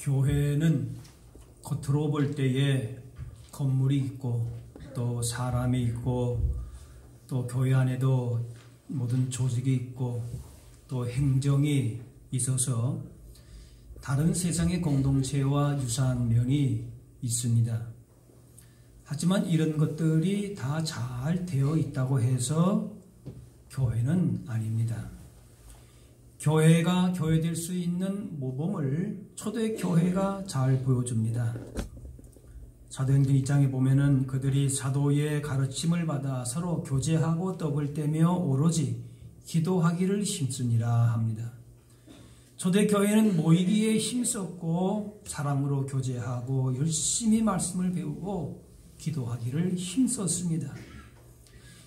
교회는 겉으로 볼 때에 건물이 있고 또 사람이 있고 또 교회 안에도 모든 조직이 있고 또 행정이 있어서 다른 세상의 공동체와 유사한 면이 있습니다. 하지만 이런 것들이 다 잘 되어 있다고 해서 교회는 아닙니다. 교회가 교회될 수 있는 모범을 초대교회가 잘 보여줍니다. 사도행전 2장에 보면은 그들이 사도의 가르침을 받아 서로 교제하고 떡을 떼며 오로지 기도하기를 힘쓰니라 합니다. 초대교회는 모이기에 힘썼고 사랑으로 교제하고 열심히 말씀을 배우고 기도하기를 힘썼습니다.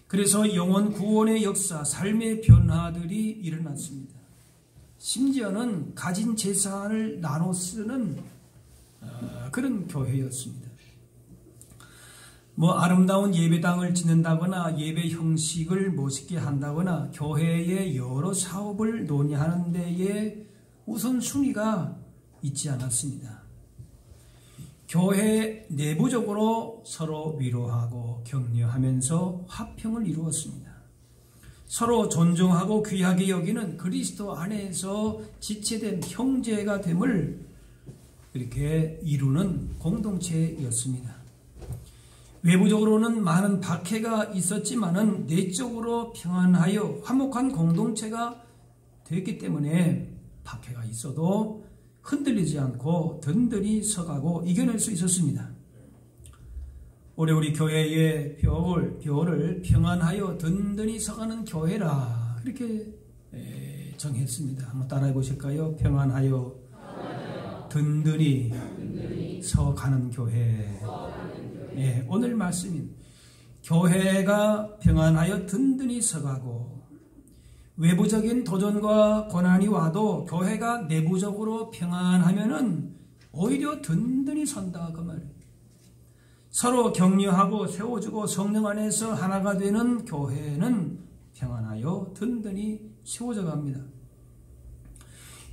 그래서 영혼 구원의 역사, 삶의 변화들이 일어났습니다. 심지어는 가진 재산을 나눠 쓰는 그런 교회였습니다. 아름다운 예배당을 짓는다거나 예배 형식을 멋있게 한다거나 교회의 여러 사업을 논의하는 데에 우선순위가 있지 않았습니다. 교회 내부적으로 서로 위로하고 격려하면서 화평을 이루었습니다. 서로 존중하고 귀하게 여기는 그리스도 안에서 지체된 형제가 됨을 이렇게 이루는 공동체였습니다. 외부적으로는 많은 박해가 있었지만은 내적으로 평안하여 화목한 공동체가 되었기 때문에 박해가 있어도 흔들리지 않고 든든히 서가고 이겨낼 수 있었습니다. 올해 우리 교회의 표어를 평안하여 든든히 서가는 교회라 그렇게 정했습니다. 한번 따라해 보실까요? 평안하여 든든히 서가는 교회. 오늘 말씀인 교회가 평안하여 든든히 서가고 외부적인 도전과 고난이 와도 교회가 내부적으로 평안하면은 오히려 든든히 선다 그 말이에요. 서로 격려하고 세워주고 성령 안에서 하나가 되는 교회는 평안하여 든든히 세워져 갑니다.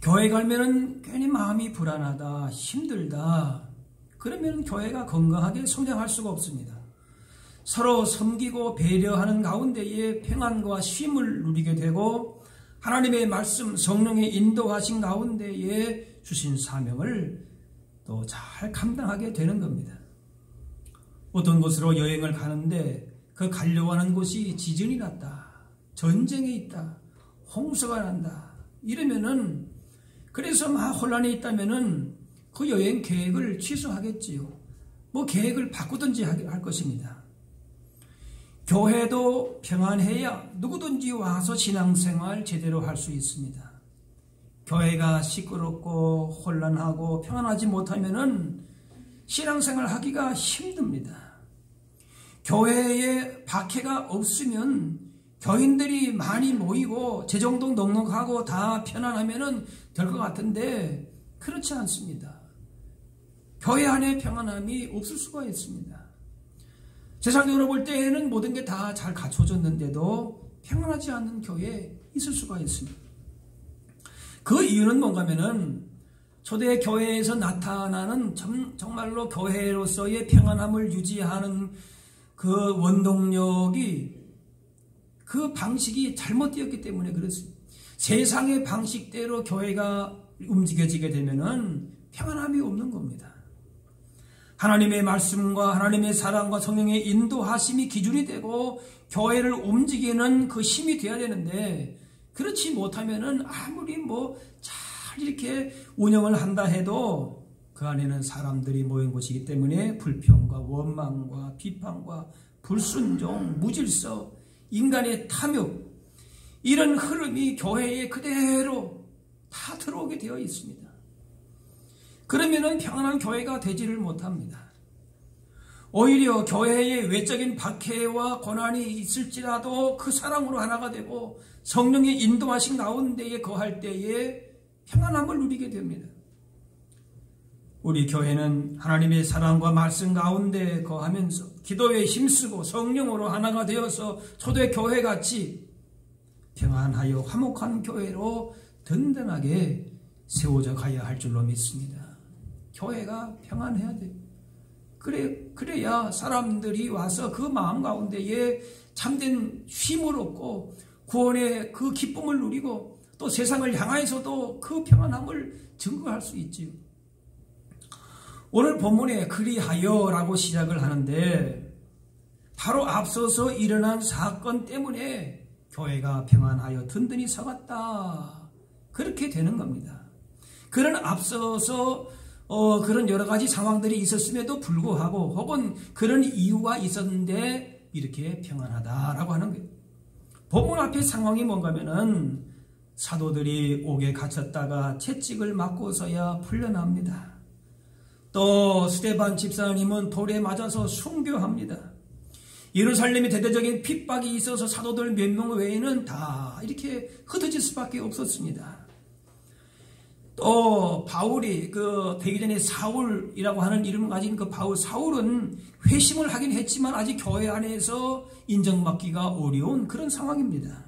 교회 가면은 괜히 마음이 불안하다, 힘들다. 그러면 교회가 건강하게 성장할 수가 없습니다. 서로 섬기고 배려하는 가운데에 평안과 쉼을 누리게 되고 하나님의 말씀, 성령의 인도하신 가운데에 주신 사명을 또 잘 감당하게 되는 겁니다. 어떤 곳으로 여행을 가는데 그 가려고 하는 곳이 지진이 났다, 전쟁이 있다, 홍수가 난다 이러면은 그래서 막 혼란이 있다면은 그 여행 계획을 취소하겠지요. 계획을 바꾸든지 할 것입니다. 교회도 평안해야 누구든지 와서 신앙생활 제대로 할 수 있습니다. 교회가 시끄럽고 혼란하고 평안하지 못하면은 신앙생활 하기가 힘듭니다. 교회에 박해가 없으면 교인들이 많이 모이고 재정도 넉넉하고 다 편안하면은 될 것 같은데 그렇지 않습니다. 교회 안에 평안함이 없을 수가 있습니다. 세상적으로 볼 때에는 모든 게 다 잘 갖춰졌는데도 평안하지 않는 교회에 있을 수가 있습니다. 그 이유는 뭔가면은 초대 교회에서 나타나는 정말로 교회로서의 평안함을 유지하는 그 원동력이 그 방식이 잘못되었기 때문에 그렇습니다. 세상의 방식대로 교회가 움직여지게 되면은 평안함이 없는 겁니다. 하나님의 말씀과 하나님의 사랑과 성령의 인도하심이 기준이 되고 교회를 움직이는 그 힘이 되어야 되는데 그렇지 못하면은 아무리 잘 이렇게 운영을 한다 해도 그 안에는 사람들이 모인 곳이기 때문에 불평과 원망과 비판과 불순종, 무질서, 인간의 탐욕 이런 흐름이 교회에 그대로 다 들어오게 되어 있습니다. 그러면은 평안한 교회가 되지를 못합니다. 오히려 교회의 외적인 박해와 고난이 있을지라도 그 사랑으로 하나가 되고 성령의 인도하신 가운데에 거할 때에 평안함을 누리게 됩니다. 우리 교회는 하나님의 사랑과 말씀 가운데 거하면서 기도에 힘쓰고 성령으로 하나가 되어서 초대교회같이 평안하여 화목한 교회로 든든하게 세워져 가야 할 줄로 믿습니다. 교회가 평안해야 돼. 그래야 사람들이 와서 그 마음 가운데에 참된 쉼을 얻고 구원의 그 기쁨을 누리고 또 세상을 향하여서도 그 평안함을 증거할 수 있지요. 오늘 본문에 그리하여라고 시작을 하는데 바로 앞서서 일어난 사건 때문에 교회가 평안하여 든든히 서갔다. 그렇게 되는 겁니다. 그런 앞서서 그런 여러 가지 상황들이 있었음에도 불구하고 혹은 그런 이유가 있었는데 이렇게 평안하다라고 하는 거예요. 본문 앞의 상황이 뭔가 하면은 사도들이 옥에 갇혔다가 채찍을 맞고서야 풀려납니다. 또 스데반 집사님은 돌에 맞아서 순교합니다. 예루살렘에 대대적인 핍박이 있어서 사도들 몇 명 외에는 다 이렇게 흩어질 수밖에 없었습니다. 또 바울이 되기 전에 사울이라고 하는 이름을 가진 그 사울은 회심을 하긴 했지만 아직 교회 안에서 인정받기가 어려운 그런 상황입니다.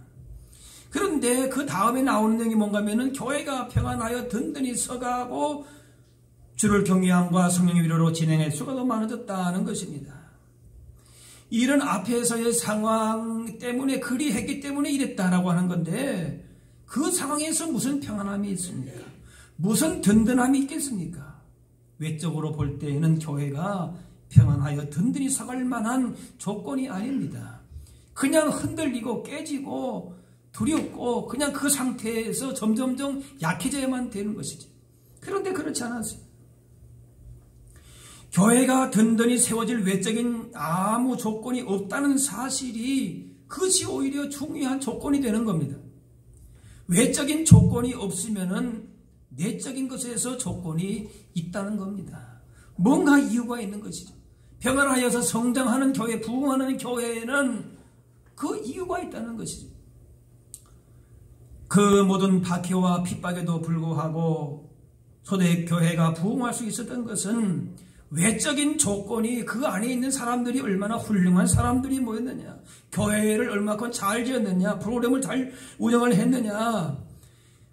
그런데 그 다음에 나오는 내용이 뭔가 하면은 교회가 평안하여 든든히 서가고 주를 경외함과 성령의 위로로 진행할 수가 더 많아졌다는 것입니다. 이런 앞에서의 상황 때문에 그리했기 때문에 이랬다라고 하는 건데 그 상황에서 무슨 평안함이 있습니까? 무슨 든든함이 있겠습니까? 외적으로 볼 때에는 교회가 평안하여 든든히 서갈 만한 조건이 아닙니다. 그냥 흔들리고 깨지고 두렵고 그냥 그 상태에서 점점점 약해져야만 되는 것이지. 그런데 그렇지 않았어요. 교회가 든든히 세워질 외적인 아무 조건이 없다는 사실이 그것이 오히려 중요한 조건이 되는 겁니다. 외적인 조건이 없으면은 내적인 것에서 조건이 있다는 겁니다. 뭔가 이유가 있는 것이죠. 평안하여서 성장하는 교회, 부흥하는 교회에는 그 이유가 있다는 것이죠. 그 모든 박해와 핍박에도 불구하고 초대교회가 부흥할 수 있었던 것은 외적인 조건이 그 안에 있는 사람들이 얼마나 훌륭한 사람들이 모였느냐, 교회를 얼마큼 잘 지었느냐, 프로그램을 잘 운영을 했느냐,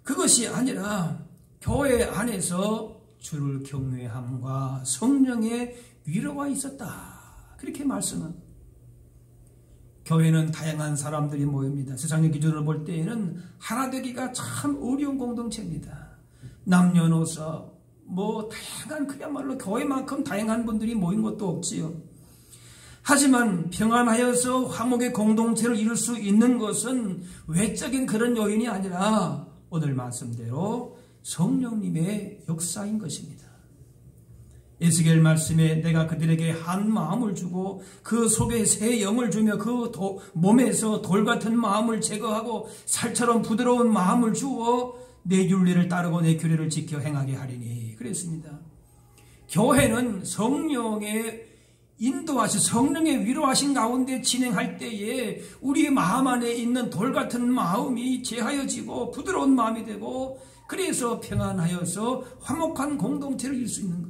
그것이 아니라 교회 안에서 주를 경외함과 성령의 위로가 있었다. 그렇게 말씀은. 교회는 다양한 사람들이 모입니다. 세상의 기준으로 볼 때에는 하나 되기가 참 어려운 공동체입니다. 남녀노소 다양한 그야말로 교회만큼 다양한 분들이 모인 것도 없지요. 하지만 평안하여서 화목의 공동체를 이룰 수 있는 것은 외적인 그런 요인이 아니라 오늘 말씀대로 성령님의 역사인 것입니다. 에스겔 말씀에 내가 그들에게 한 마음을 주고 그 속에 새 영을 주며 그 몸에서 돌 같은 마음을 제거하고 살처럼 부드러운 마음을 주어 내 윤리를 따르고 내 규례를 지켜 행하게 하리니 그랬습니다. 교회는 성령의 인도하신 성령의 위로하신 가운데 진행할 때에 우리의 마음 안에 있는 돌 같은 마음이 제하여지고 부드러운 마음이 되고 그래서 평안하여서 화목한 공동체를 이룰 수 있는 것.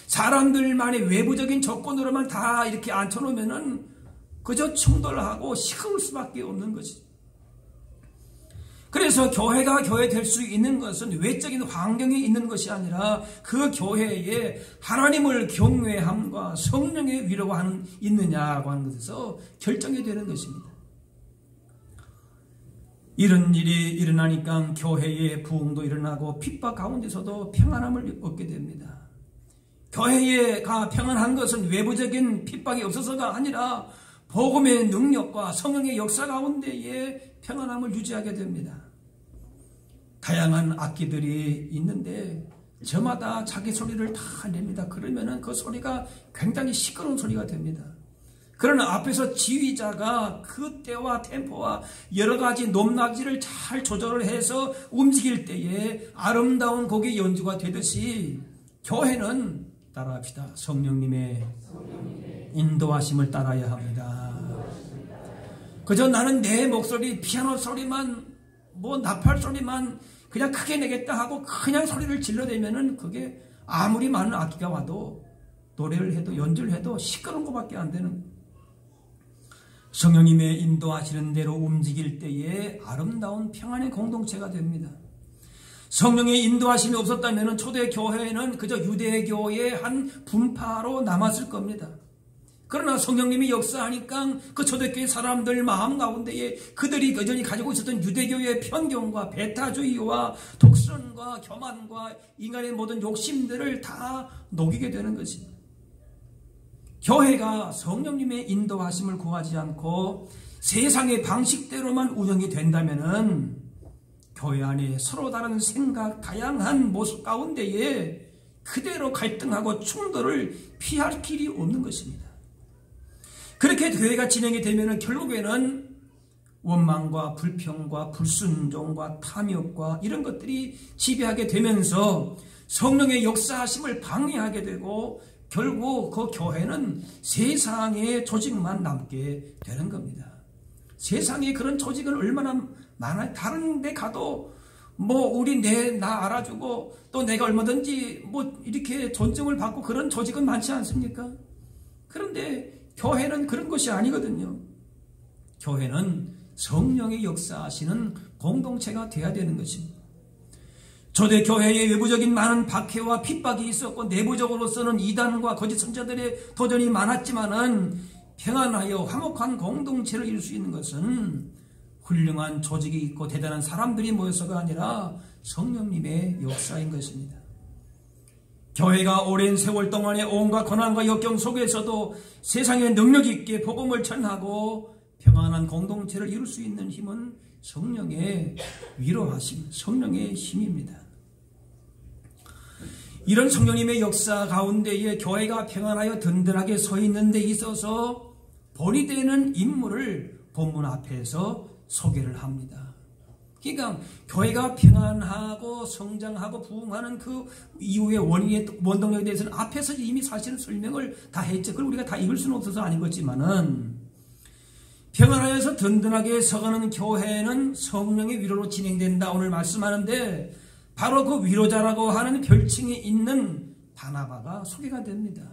사람들만의 외부적인 조건으로만 다 이렇게 앉혀놓으면은 그저 충돌하고 시끄러울 수밖에 없는 것이죠. 그래서 교회가 교회 될 수 있는 것은 외적인 환경이 있는 것이 아니라 그 교회에 하나님을 경외함과 성령의 위로가 있느냐고 하는 것에서 결정이 되는 것입니다. 이런 일이 일어나니까 교회의 부흥도 일어나고 핍박 가운데서도 평안함을 얻게 됩니다. 교회가 평안한 것은 외부적인 핍박이 없어서가 아니라 복음의 능력과 성령의 역사 가운데에 평안함을 유지하게 됩니다. 다양한 악기들이 있는데 저마다 자기 소리를 다 냅니다. 그러면은 그 소리가 굉장히 시끄러운 소리가 됩니다. 그러나 앞에서 지휘자가 그 때와 템포와 여러 가지 높낮이를 잘 조절을 해서 움직일 때에 아름다운 곡의 연주가 되듯이 교회는 따라합시다. 성령님의 인도하심을 따라야 합니다. 그저 나는 내 목소리, 피아노 소리만, 나팔 소리만 그냥 크게 내겠다 하고 그냥 소리를 질러대면은 그게 아무리 많은 악기가 와도 노래를 해도 연주를 해도 시끄러운 것밖에 안 되는. 성령님의 인도하시는 대로 움직일 때에 아름다운 평안의 공동체가 됩니다. 성령의 인도하심이 없었다면 초대 교회는 그저 유대교의 한 분파로 남았을 겁니다. 그러나 성령님이 역사하니까 그 초대교회 사람들 마음 가운데에 그들이 여전히 가지고 있었던 유대교의 편견과 배타주의와 독선과 교만과 인간의 모든 욕심들을 다 녹이게 되는 것입니다. 교회가 성령님의 인도하심을 구하지 않고 세상의 방식대로만 운영이 된다면은 교회 안에 서로 다른 생각, 다양한 모습 가운데에 그대로 갈등하고 충돌을 피할 길이 없는 것입니다. 그렇게 교회가 진행이 되면 결국에는 원망과 불평과 불순종과 탐욕과 이런 것들이 지배하게 되면서 성령의 역사하심을 방해하게 되고 결국 그 교회는 세상의 조직만 남게 되는 겁니다. 세상에 그런 조직은 얼마나 많아요. 다른 데 가도 우리 나 알아주고 또 내가 얼마든지 이렇게 존중을 받고 그런 조직은 많지 않습니까? 그런데 교회는 그런 것이 아니거든요. 교회는 성령의 역사하시는 공동체가 되어야 되는 것입니다. 초대교회에 외부적인 많은 박해와 핍박이 있었고 내부적으로서는 이단과 거짓 선자들의 도전이 많았지만은 평안하여 화목한 공동체를 이룰 수 있는 것은 훌륭한 조직이 있고 대단한 사람들이 모여서가 아니라 성령님의 역사인 것입니다. 교회가 오랜 세월 동안의 온갖 고난과 역경 속에서도 세상에 능력 있게 복음을 전하고 평안한 공동체를 이룰 수 있는 힘은 성령의 위로하심, 성령의 힘입니다. 이런 성령님의 역사 가운데에 교회가 평안하여 든든하게 서 있는 데 있어서 본이 되는 인물을 본문 앞에서 소개를 합니다. 그러니까 교회가 평안하고 성장하고 부흥하는 그 이후의 원동력에 대해서는 앞에서 이미 사실은 설명을 다 했죠. 그걸 우리가 다 읽을 수는 없어서 아닌 거지만은 평안하여서 든든하게 서가는 교회는 성령의 위로로 진행된다 오늘 말씀하는데 바로 그 위로자라고 하는 별칭이 있는 바나바가 소개가 됩니다.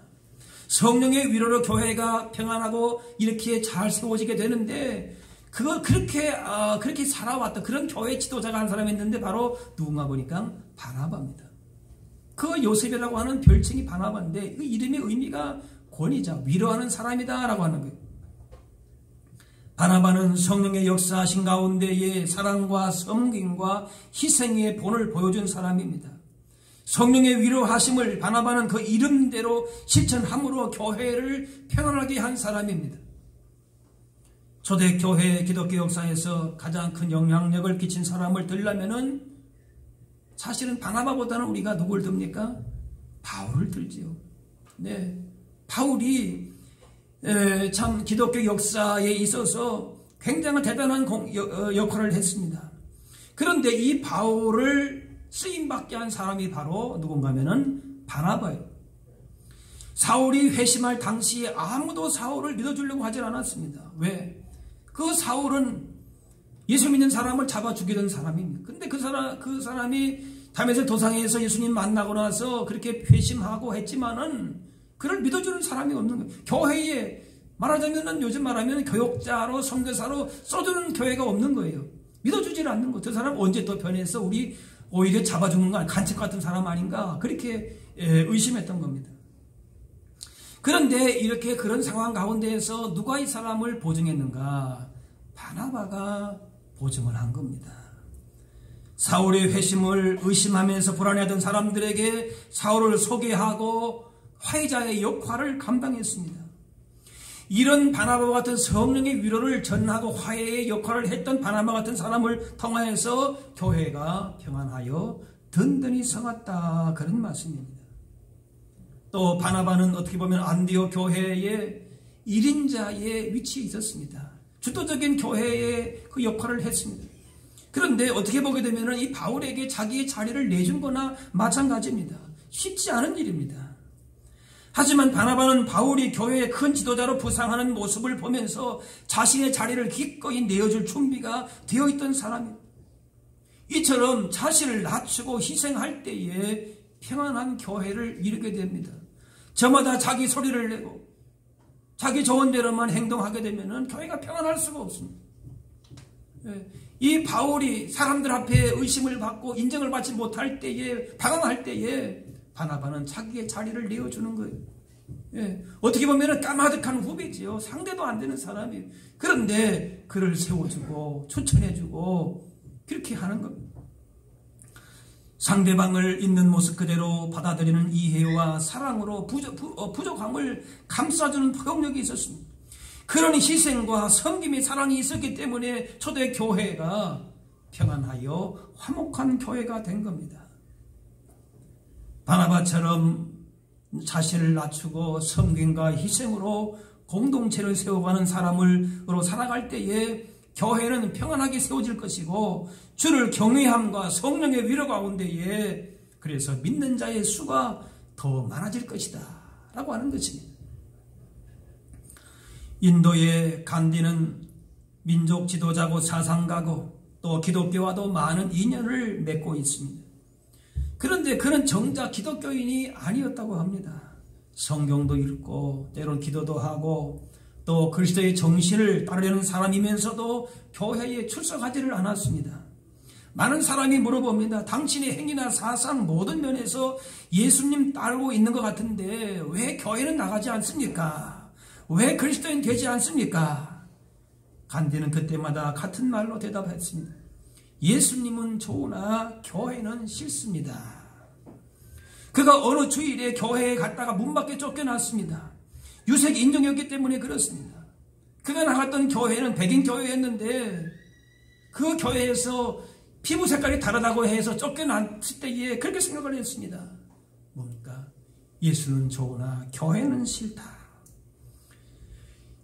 성령의 위로로 교회가 평안하고 이렇게 잘 세워지게 되는데 그걸 그렇게 살아왔던 그런 교회 지도자가 한 사람이 있는데 바로 누군가 보니까 바나바입니다. 그 요셉이라고 하는 별칭이 바나바인데 그 이름의 의미가 권위자, 위로하는 사람이다 라고 하는 거예요. 바나바는 성령의 역사하신 가운데에 사랑과 섬김과 희생의 본을 보여준 사람입니다. 성령의 위로하심을 바나바는 그 이름대로 실천함으로 교회를 평안하게 한 사람입니다. 초대교회 기독교 역사에서 가장 큰 영향력을 끼친 사람을 들려면은 사실은 바나바보다는 우리가 누굴 듭니까? 바울을 들지요. 네, 바울이 참 기독교 역사에 있어서 굉장히 대단한 역할을 했습니다. 그런데 이 바울을 쓰임받게 한 사람이 바로 누군가 하면은 바나바예요. 사울이 회심할 당시에 아무도 사울을 믿어주려고 하질 않았습니다. 왜? 그 사울은 예수 믿는 사람을 잡아 죽이던 사람입니다. 근데 그 사람이 다메섹 도상에서 예수님 만나고 나서 그렇게 회심하고 했지만은 그를 믿어주는 사람이 없는 거예요. 교회에 말하자면은 요즘 말하면 교역자로 선교사로 써주는 교회가 없는 거예요. 믿어주질 않는 거. 저 사람 언제 또 변해서 우리 오히려 잡아주는 거 아니야? 간첩 같은 사람 아닌가? 그렇게 의심했던 겁니다. 그런데 이렇게 그런 상황 가운데에서 누가 이 사람을 보증했는가? 바나바가 보증을 한 겁니다. 사울의 회심을 의심하면서 불안해하던 사람들에게 사울을 소개하고 화해자의 역할을 감당했습니다. 이런 바나바 같은 성령의 위로를 전하고 화해의 역할을 했던 바나바 같은 사람을 통하여서 교회가 평안하여 든든히 서갔다 그런 말씀입니다. 또 바나바는 어떻게 보면 안디옥 교회의 1인자의 위치에 있었습니다. 주도적인 교회의 그 역할을 했습니다. 그런데 어떻게 보게 되면 이 바울에게 자기의 자리를 내준 거나 마찬가지입니다. 쉽지 않은 일입니다. 하지만 바나바는 바울이 교회의 큰 지도자로 부상하는 모습을 보면서 자신의 자리를 기꺼이 내어줄 준비가 되어 있던 사람입니다. 이처럼 자신을 낮추고 희생할 때에 평안한 교회를 이루게 됩니다. 저마다 자기 소리를 내고 자기 좋은 대로만 행동하게 되면 교회가 평안할 수가 없습니다. 이 바울이 사람들 앞에 의심을 받고 인정을 받지 못할 때에, 방황할 때에 바나바는 자기의 자리를 내어주는 거예요. 어떻게 보면 까마득한 후배지요. 상대도 안 되는 사람이에요. 그런데 그를 세워주고 추천해주고 그렇게 하는 겁니다. 상대방을 있는 모습 그대로 받아들이는 이해와 사랑으로 부족함을 감싸주는 포용력이 있었습니다. 그런 희생과 섬김의 사랑이 있었기 때문에 초대 교회가 평안하여 화목한 교회가 된 겁니다. 바나바처럼 자신을 낮추고 섬김과 희생으로 공동체를 세워가는 사람으로 살아갈 때에 교회는 평안하게 세워질 것이고 주를 경외함과 성령의 위로 가운데에 그래서 믿는 자의 수가 더 많아질 것이다 라고 하는 것입니다. 인도의 간디는 민족 지도자고 사상가고 또 기독교와도 많은 인연을 맺고 있습니다. 그런데 그는 정작 기독교인이 아니었다고 합니다. 성경도 읽고 때론 기도도 하고 또 그리스도의 정신을 따르려는 사람이면서도 교회에 출석하지를 않았습니다. 많은 사람이 물어봅니다. 당신의 행위나 사상 모든 면에서 예수님 따르고 있는 것 같은데 왜 교회는 나가지 않습니까? 왜 그리스도인 되지 않습니까? 간디는 그때마다 같은 말로 대답했습니다. 예수님은 좋으나 교회는 싫습니다. 그가 어느 주일에 교회에 갔다가 문 밖에 쫓겨났습니다. 유색 인종이었기 때문에 그렇습니다. 그가 나갔던 교회는 백인 교회였는데 그 교회에서 피부 색깔이 다르다고 해서 쫓겨났을 때에 그렇게 생각을 했습니다. 뭡니까? 예수는 좋으나 교회는 싫다.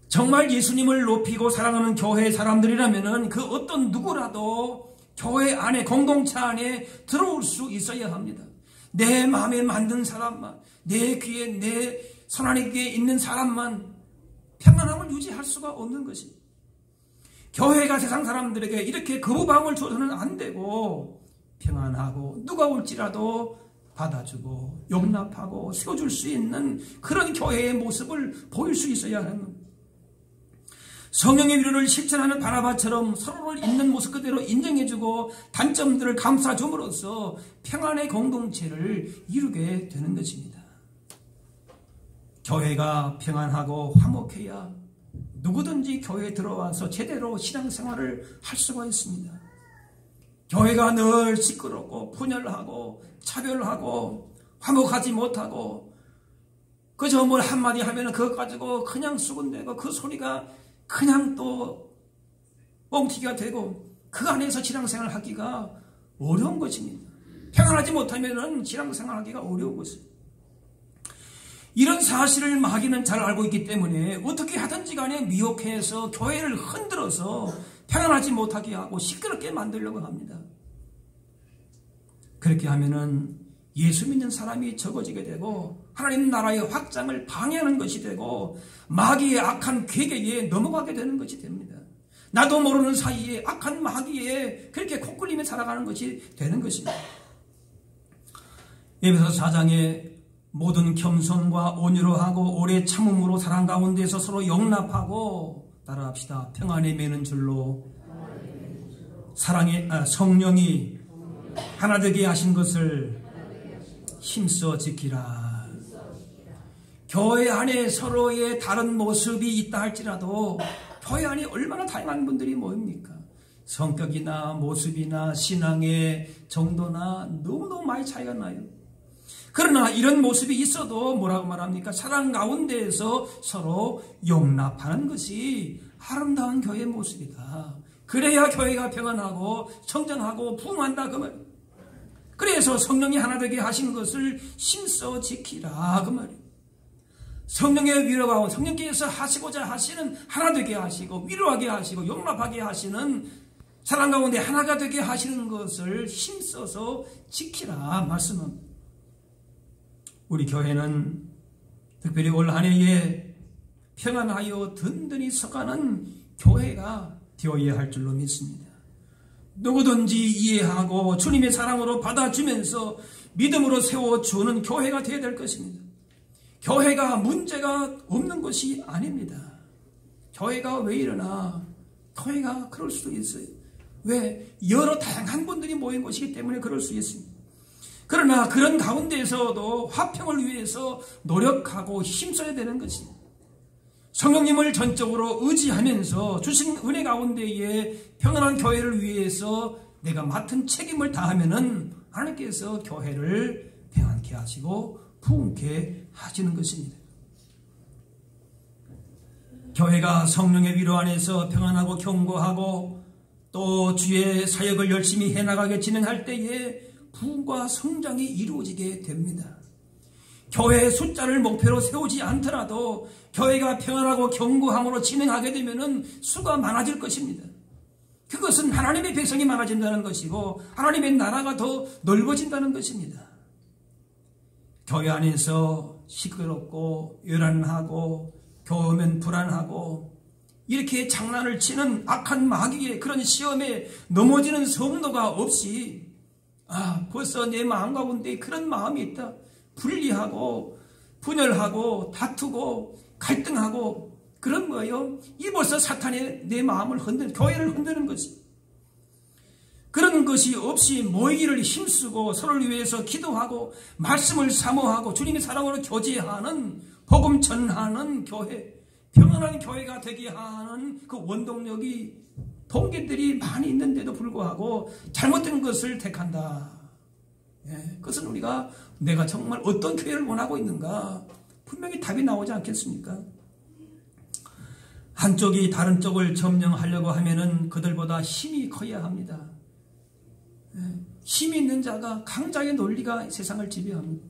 정말 예수님을 높이고 사랑하는 교회 사람들이라면 그 어떤 누구라도 교회 안에 공동체 안에 들어올 수 있어야 합니다. 내 마음에 만든 사람만, 내 귀에 내 손안에 있는 사람만 평안함을 유지할 수가 없는 것입니다. 교회가 세상 사람들에게 이렇게 거부감을 줘서는 안 되고 평안하고 누가 올지라도 받아주고 용납하고 세워줄 수 있는 그런 교회의 모습을 보일 수 있어야 하는 겁니다. 성령의 위로를 실천하는 바나바처럼 서로를 있는 모습 그대로 인정해주고 단점들을 감싸줌으로써 평안의 공동체를 이루게 되는 것입니다. 교회가 평안하고 화목해야 누구든지 교회에 들어와서 제대로 신앙생활을 할 수가 있습니다. 교회가 늘 시끄럽고 분열하고 차별하고 화목하지 못하고 그저 뭘 한마디 하면 그것 가지고 그냥 수군대고 그 소리가 그냥 또 뻥튀기가 되고 그 안에서 신앙생활을 하기가 어려운 것입니다. 평안하지 못하면 신앙생활을 하기가 어려운 것입니다. 이런 사실을 마귀는 잘 알고 있기 때문에 어떻게 하든지 간에 미혹해서 교회를 흔들어서 평안하지 못하게 하고 시끄럽게 만들려고 합니다. 그렇게 하면은 예수 믿는 사람이 적어지게 되고 하나님 나라의 확장을 방해하는 것이 되고 마귀의 악한 괴계에 넘어가게 되는 것이 됩니다. 나도 모르는 사이에 악한 마귀에 그렇게 코끌리며 살아가는 것이 되는 것입니다. 에베소 4장에 모든 겸손과 온유로 하고 오래 참음으로 사랑 가운데서 서로 용납하고 따라합시다. 평안에 매는 줄로 성령이 하나 되게 하신 것을 힘써 지키라. 교회 안에 서로의 다른 모습이 있다 할지라도 교회 안에 얼마나 다양한 분들이 모입니까? 성격이나 모습이나 신앙의 정도나 너무너무 많이 차이가 나요. 그러나 이런 모습이 있어도 뭐라고 말합니까? 사랑 가운데에서 서로 용납하는 것이 아름다운 교회의 모습이다. 그래야 교회가 평안하고 청정하고 부흥한다 그 말. 그래서 성령이 하나 되게 하신 것을 힘써 지키라 그 말이에요. 성령의 위로가 성령께서 하시고자 하시는 하나 되게 하시고 위로하게 하시고 용납하게 하시는 사랑 가운데 하나가 되게 하시는 것을 힘써서 지키라 말씀합니다. 우리 교회는 특별히 올 한 해에 평안하여 든든히 서가는 교회가 되어야 할 줄로 믿습니다. 누구든지 이해하고 주님의 사랑으로 받아주면서 믿음으로 세워주는 교회가 되어야 될 것입니다. 교회가 문제가 없는 것이 아닙니다. 교회가 왜 이러나? 교회가 그럴 수도 있어요. 왜? 여러 다양한 분들이 모인 곳이기 때문에 그럴 수 있습니다. 그러나 그런 가운데에서도 화평을 위해서 노력하고 힘써야 되는 것입니다. 성령님을 전적으로 의지하면서 주신 은혜 가운데에 평안한 교회를 위해서 내가 맡은 책임을 다하면은 하나님께서 교회를 평안케 하시고 부흥케 하시는 것입니다. 교회가 성령의 위로 안에서 평안하고 견고하고 또 주의 사역을 열심히 해나가게 진행할 때에 부흥과 성장이 이루어지게 됩니다. 교회의 숫자를 목표로 세우지 않더라도 교회가 평안하고 견고함으로 진행하게 되면 수가 많아질 것입니다. 그것은 하나님의 백성이 많아진다는 것이고 하나님의 나라가 더 넓어진다는 것입니다. 교회 안에서 시끄럽고 요란하고 교회면 불안하고 이렇게 장난을 치는 악한 마귀의 그런 시험에 넘어지는 성도가 없이 벌써 내 마음 가운데 그런 마음이 있다. 분리하고 분열하고 다투고 갈등하고 그런 거예요. 이 벌써 사탄의 내 마음을 흔드는 교회를 흔드는 것이. 그런 것이 없이 모이기를 힘쓰고 서로를 위해서 기도하고 말씀을 사모하고 주님의 사랑으로 교제하는 복음 전하는 교회, 평안한 교회가 되게 하는 그 원동력이 동기들이 많이 있는데도 불구하고 잘못된 것을 택한다. 그것은 우리가 내가 정말 어떤 교회를 원하고 있는가 분명히 답이 나오지 않겠습니까? 한쪽이 다른 쪽을 점령하려고 하면은 그들보다 힘이 커야 합니다. 힘이 있는 자가 강자의 논리가 세상을 지배합니다.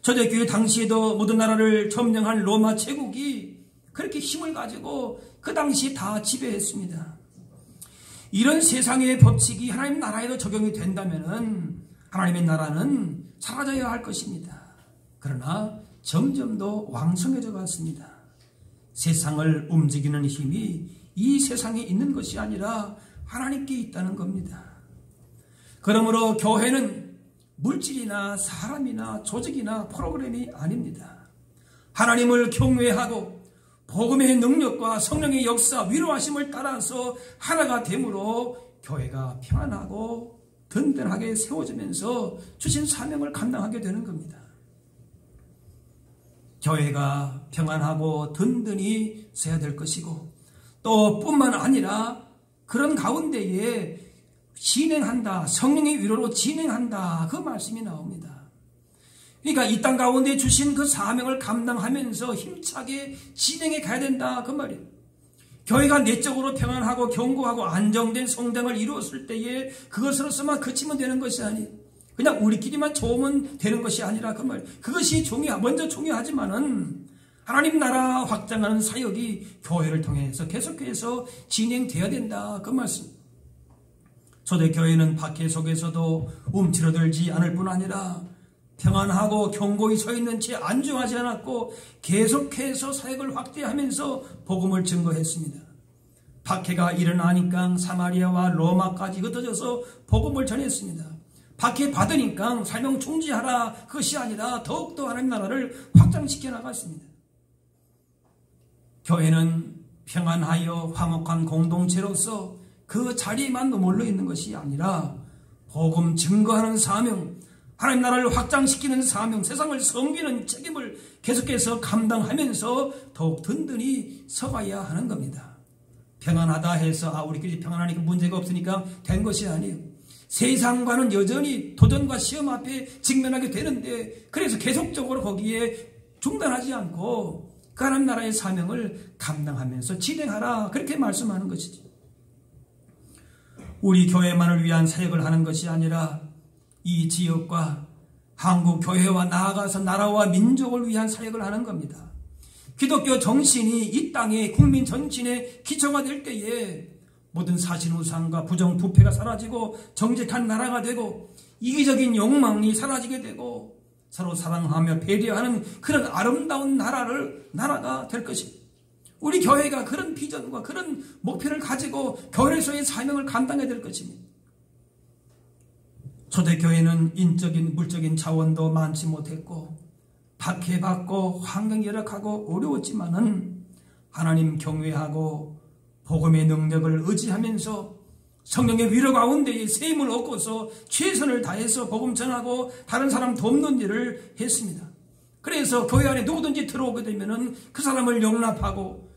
초대교회 당시에도 모든 나라를 점령한 로마 제국이 그렇게 힘을 가지고 그 당시 다 지배했습니다. 이런 세상의 법칙이 하나님 나라에도 적용이 된다면 하나님의 나라는 사라져야 할 것입니다. 그러나 점점 더 왕성해져 갔습니다. 세상을 움직이는 힘이 이 세상에 있는 것이 아니라 하나님께 있다는 겁니다. 그러므로 교회는 물질이나 사람이나 조직이나 프로그램이 아닙니다. 하나님을 경외하고 복음의 능력과 성령의 역사, 위로하심을 따라서 하나가 되므로 교회가 평안하고 든든하게 세워지면서 주신 사명을 감당하게 되는 겁니다. 교회가 평안하고 든든히 서야 될 것이고 또 뿐만 아니라 그런 가운데에 진행한다. 성령의 위로로 진행한다. 그 말씀이 나옵니다. 그러니까 이 땅 가운데 주신 그 사명을 감당하면서 힘차게 진행해 가야 된다. 그 말이에요. 교회가 내적으로 평안하고 견고하고 안정된 성장을 이루었을 때에 그것으로서만 그치면 되는 것이 아니에요. 그냥 우리끼리만 좋으면 되는 것이 아니라 그 말이에요. 그것이 먼저 중요하지만은 하나님 나라 확장하는 사역이 교회를 통해서 계속해서 진행되어야 된다. 그 말씀. 초대교회는 박해 속에서도 움츠러들지 않을 뿐 아니라 평안하고 견고히 서 있는 채 안주하지 않았고 계속해서 사역을 확대하면서 복음을 증거했습니다. 박해가 일어나니까 사마리아와 로마까지 흩어져서 복음을 전했습니다. 박해 받으니까 사명 중지하라 그것이 아니라 더욱더 하나님 나라를 확장시켜 나갔습니다. 교회는 평안하여 화목한 공동체로서 그 자리에만 머물러 있는 것이 아니라 복음 증거하는 사명, 하나님 나라를 확장시키는 사명, 세상을 섬기는 책임을 계속해서 감당하면서 더욱 든든히 서가야 하는 겁니다. 평안하다 해서 우리끼리 평안하니까 문제가 없으니까 된 것이 아니에요. 세상과는 여전히 도전과 시험 앞에 직면하게 되는데 그래서 계속적으로 거기에 중단하지 않고 그 하나님 나라의 사명을 감당하면서 진행하라 그렇게 말씀하는 것이죠. 우리 교회만을 위한 사역을 하는 것이 아니라 이 지역과 한국 교회와 나아가서 나라와 민족을 위한 사역을 하는 겁니다. 기독교 정신이 이 땅의 국민 전신의 기초가 될 때에 모든 사신우상과 부정부패가 사라지고 정직한 나라가 되고 이기적인 욕망이 사라지게 되고 서로 사랑하며 배려하는 그런 아름다운 나라가 될 것입니다. 우리 교회가 그런 비전과 그런 목표를 가지고 교회에서의 사명을 감당해야 될 것입니다. 초대교회는 인적인 물적인 자원도 많지 못했고 박해받고 환경이 열악하고 어려웠지만은 하나님 경외하고 복음의 능력을 의지하면서 성령의 위로 가운데에 세임을 얻고서 최선을 다해서 복음 전하고 다른 사람 돕는 일을 했습니다. 그래서 교회 안에 누구든지 들어오게 되면은 그 사람을 용납하고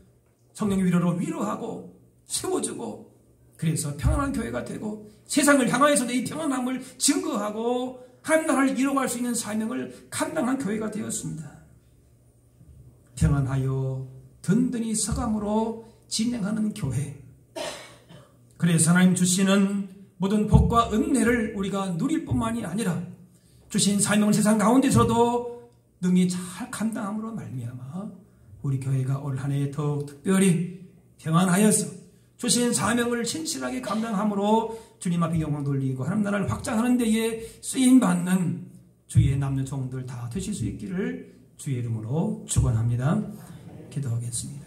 성령의 위로로 위로하고 세워주고, 그래서 평안한 교회가 되고 세상을 향하여서도 이 평안함을 증거하고 하나님 나라를 이뤄갈 수 있는 사명을 감당한 교회가 되었습니다. 평안하여 든든히 서감으로 진행하는 교회. 그래서 하나님 주시는 모든 복과 은혜를 우리가 누릴 뿐만이 아니라 주신 사명을 세상 가운데서도 능히 잘 감당함으로 말미암아 우리 교회가 올 한 해 더욱 특별히 평안하여서 주신 사명을 진실하게 감당함으로 주님 앞에 영광 돌리고 하나님 나라를 확장하는 데에 쓰임받는 주의 남녀 종들 다 되실 수 있기를 주의 이름으로 축원합니다. 기도하겠습니다.